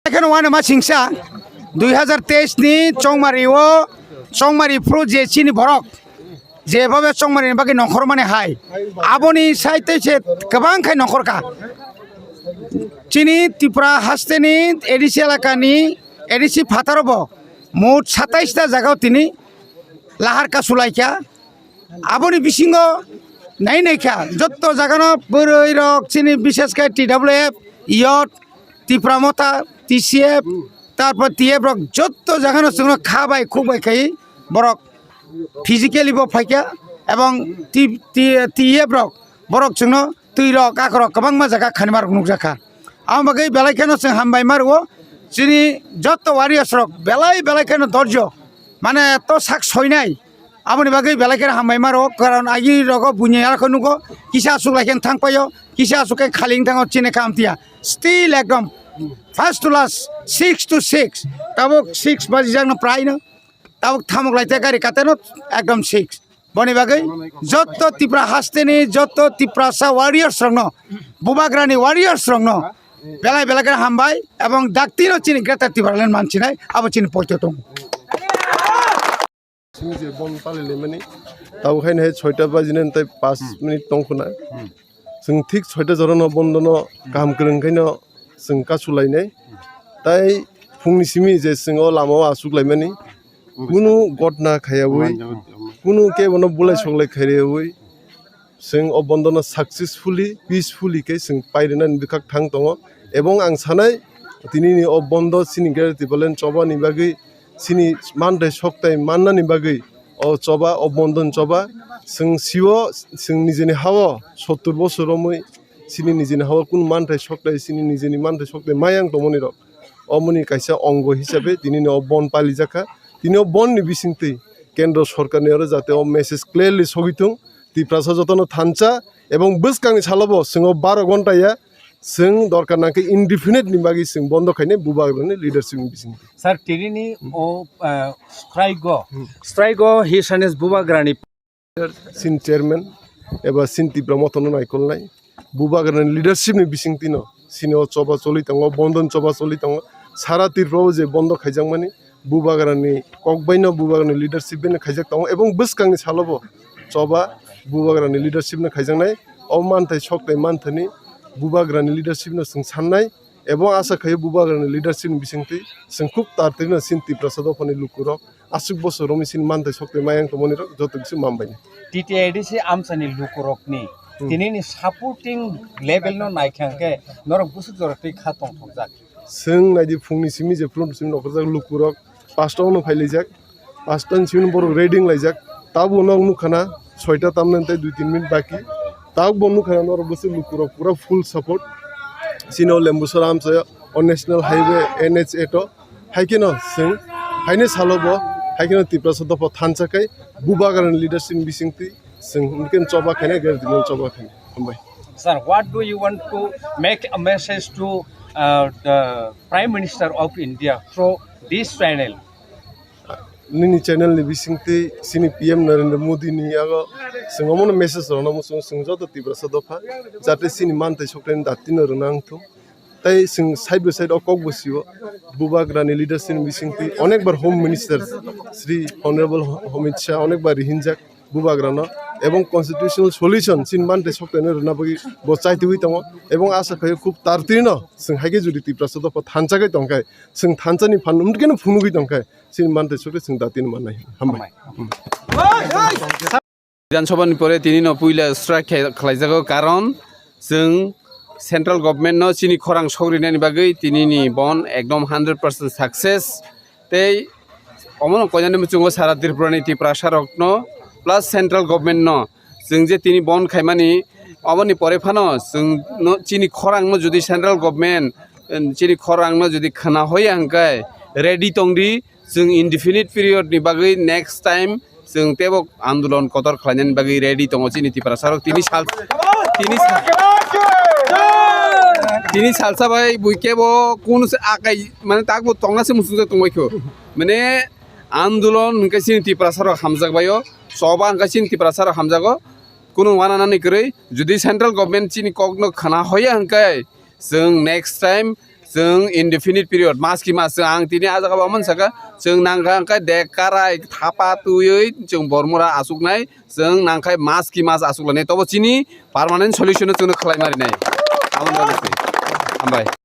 এখানে ওয়ানে মা সিংসা 2023 ni chongmari pro je chini borok jebabe chongmari bagi nokhor mane hai aboni saite che kabang khai nokhor ka chini Tripura hasteni edisi elakani edisi phatharobo মোট 27 টা জায়গাও তিনি লাহার কা সুলাইকা aboni bisingo নাই নাইকা যত জায়গানো বরই রক চিনি বিশেষ করে TWF ইয়ট Tripura মতা TCF তারপর TF রক যত জায়গানো সঙ্গে খাবাই খুবই খাই বরক ফিজিক্যালি ব ফাইকা এবং TF রক বরক সঙ্গে তুই রক আখরক গোबां मा জায়গা খানিমার নুক জাখা আম বাগै বেলাইখানো जों হামবাই মারো চিনি যত ওয়ারিয়ার্স রক বেলাইখানো ধৈর্য মানে এত সাক সইনাই আপনি বাকি বেলাইখানে হামবাই মারো কারণ আগি রক বুঝে আর নুকো কিসা আসুক লাইখান থাং পাইও কিসা আসুকে খালিং থাঙ চিনে কামতিয়া স্টিল একদম ফার্স্ট টু লাস্ট 6 to 6 তাবক 6 বাজি যাং প্রায় না তাবক থামক লাইতে গাড়ি কাতেন একদম 6 বনি বাকি যত Tripura হাসতেনি যত Tripura সা ওয়ারিয়ার্স রং বুবাগ্রানি ওয়ারিয়ার্স রং বেলাইখানে হামবাই এবং ডাক্তিরও চিনি গ্রেটার Tripuraলেন মানছি নাই আবার চিনি পর্যটন যে বন পালিলে মানে তাও খাইনে 6টা বাজিনে তাই 5 মিনিট তংখনা जों ঠিক 6টা জরন বন্দন গাহাম গলংखायनो जों कासुलायनाय তাই फुंनिसिमि जे जों लामाव आसुगलायमानि कुनु गटना खायावै कुनु केबनो बुलाय सगलाय खायावै जों बन्दन साक्सेसफुली पिसफुली के जों पाइरेनानि बिखाक थां दङ এবং आं सानाय दिनैनि बन्द सिनि ग्रेटिबलेन चबानि बागै सिनि मानदाय सक्ताय माननानि बागै चबा बन्दन चबा जों सिव जों निजेनि हाव 70 বছরमै सिनि निजेनि हाव कुन मानदाय सक्ताय सिनि निजेनि मानदाय सक्ताय मायां दमनि रक अमनि कायसा अंग हिसाबै दिनैनि बन पालिजाखा दिनै बननि बिसिंतै केन्द्र सरकारनि आरो जाते मेसेज क्लियारलि सगिथों Tripura जतन थानचा এবং Bwskango सालाबो जों 12 घन्टाया जों दरकार नाके इनडिफिनिट नि बागै जों बन्द खायने बुबाग्रानि लिडारशिप बिसिं सर टिरिनि ओ स्ट्राइगो हिसानेस बुबाग्रानि सिन चेयरमैन एबा सिन Tripura मतन नायखलनाय बुबाग्रानि लिडारशिप नि बिसिं तिनो सिनो चबा चलि दङ बन्दन चबा चलि दङ सारा Tripura जे बन्द खायजां माने बुबाग्रानि ककबायनो बुबाग्रानि लिडारशिप बेनो खायजाक दङ এবং Bwskango सालाबो चबा बुबाग्रानि लिडारशिप न खायजांनाय मानथाय सक्ताय मानथनि बुबाग्रानि लिडारशिप न जों साननाय এবং आशा खायो बुबाग्रानि लिडारशिप बिसिंथै जों खूब तारतैनो सिन Tripura सदफनि लुकुरक Aswk बोसोरमि सिन मानथाय सक्ताय मायां तमनि रक जतकिसु मामबायनि टिटिआइडिसि आमसानि लुकुरकनि दिनैनि सापोर्टिं लेभेल न नायखांके नरक बुसुक जरतै खातं थंजाक जों नायदि फुंनिसिमि जे फ्रन्टसिम नखरजाक लुकुरक पास्टावनो फायलायजाक पास्टानसिम बर रेडिं लायजाक ताबो नक नुखाना 6टा तामनन्ते 2-3 मिनिट बाकी ताब बन्नु खाना नर बसे लुकुरक पूरा फुल सपोर्ट सिनो लेम्बुसर आमसे नेशनल हाईवे NH8 हाइकेनो जों हाइने सालबो हाइकेनो Tripura सदफ थानसाकै बुबाग्रानि लिडारशिप बिसिंथि जों उनकेन चबा खायने गेरदिनो चबा खायने हमबाय Sir, what do you want to make a message to the Prime Minister of India through this channel? Nini channel ni bisinti sini PM Narendra Modi ni ago singomon message rona musung singjo to Tripura sadofa jate sini mante sokten datino ronang thu tai sing side by side okok bosibo bubagrani leadership bisinti onekbar home minister Sri Honorable Amit Shah onekbar hinjak bubagrano এবং constitutional solution scene মানতে সকতেনে রনাবগি বচাইতে হই দङ এবং आशा खायो खूब तारतिनो जों हाइगे जुदि Tripura Sadaf थानचाकै दंखाय जों थानचानि फान उनकेनो फुनुगि दंखाय सिन मानते सकते जों दातिनो माननाय हामबाय विधानसभानि परे तिनि न पुइला स्ट्राइक खालायजागो कारण जों सेन्ट्रेल गभर्नमेन्ट न चिनि खरां सौरिनायनि बागै तिनिनि बन एकदम 100% सक्सेस तै अमन कयनानि मुचुङो सारा Tripuraनि Tripura सारकन प्लस सेंट्रल गभर्नमेंट न जों जे तिनि बन खायमानि अबनि परे फानो जों चिनि खरां न जुदि सेंट्रल गभर्नमेंट चिनि खरां न जुदि खाना होय आंकाय रेडी तंगदि जों इनडिफिनिट पिरियड नि बागै नेक्स्ट टाइम जों तेबक आंदोलन कतर खालायनायनि बागै रेडी दङ चिनि Tripura सारक तिनि सालसा बाय बुइकेबो कोन आकाय माने ताकबो तंगासे मुसुजा तंबायखो माने आंदोलन हंका चिनि Tripura सारक हामजागबायो सबा हंका चिनि Tripura सारक हामजागो कुनु वानानानि करै जुदि सेंट्रल गभर्नमेंट चिनि ककनो खाना होय हंकाय जों नेक्स्ट टाइम जों इनडिफिनिट पिरियड मास कि मास जों आं दिनै आजागाबा मोनसाखा जों नांखाय देखाराय थापा तुयै जों बरमुरा आसुकनाय जों नांखाय मास कि मास आसुकलानाय तब चिनि पार्मानेन्ट सल्युसन जोंनो खालाय मारिनाय आमोन हामबाय